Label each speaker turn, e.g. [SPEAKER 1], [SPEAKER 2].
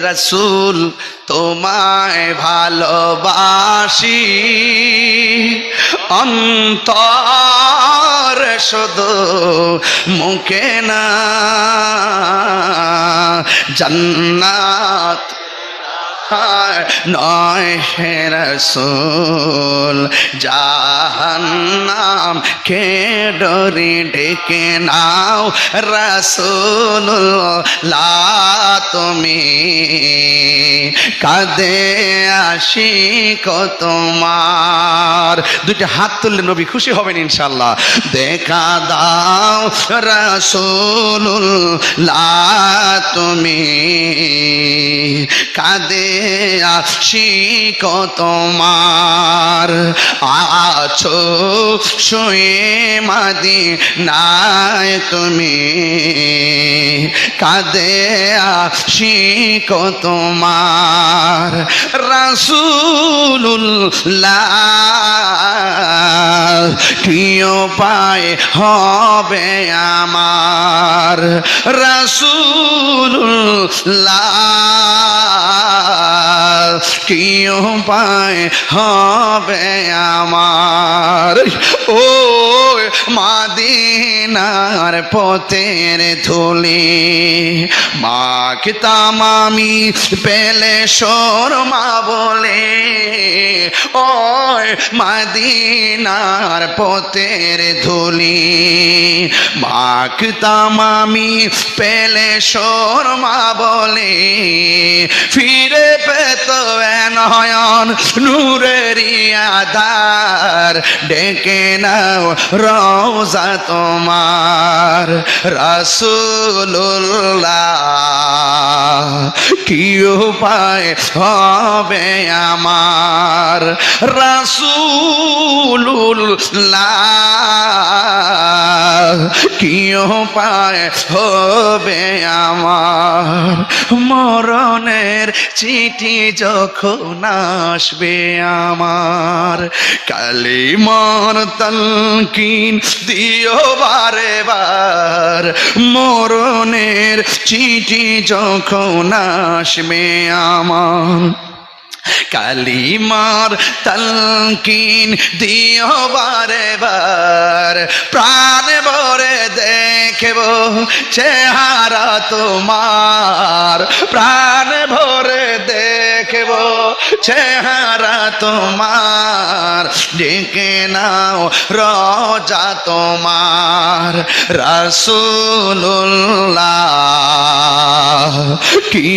[SPEAKER 1] রাসূল তোমায় ভালোবাসি অন্তর শুধু মুখে না জান্নাত নয় হে রাসূল জাহান্নাম কে ডরে ডেকে নাও রাসূলুল্লাহ তুমি কাঁদে আশিক তোমার। দুইটা হাত তুললে নবী খুশি হবেন ইনশাআল্লাহ। দেখা দাও রাসূলুল্লাহ তুমি কাঁদে আশিক তোমার। আছো শুয়ে মদিনায় তুমি কাঁদে আশিক তোমার। রাসূলুল্লাহ কি উপায় হবে আমার রাসূলুল্লাহ কি উপায় হবে আমার। ও মদিনার পথের ধুলি মাখতাম আমি পেলে শর্মা বলে। ও মদিনার পথের ধুলি মাখতাম আমি পেলে শর্মা বলে। ফিরে পেত নয়ন নূরেরি আধার ডেকে নাও রওজা তোমার। রাসূলুল্লাহ কি উপায় হবে আমার রাসূলুল্লাহ কি উপায় হবে আমার। মরণের চিঠি যখন আসবে আমার কালিমার তালকিন দিও বারে বার। মরণের চিঠি যখন আসবে আমার কালিমার তালকিন দিও বারে বার। প্রাণ ভরে দেখব চেহারা তোমার প্রাণ ভরে দেখব চেহারা তোমার। ডেকে নাও রওজা তোমার রাসূলুল্লাহ কি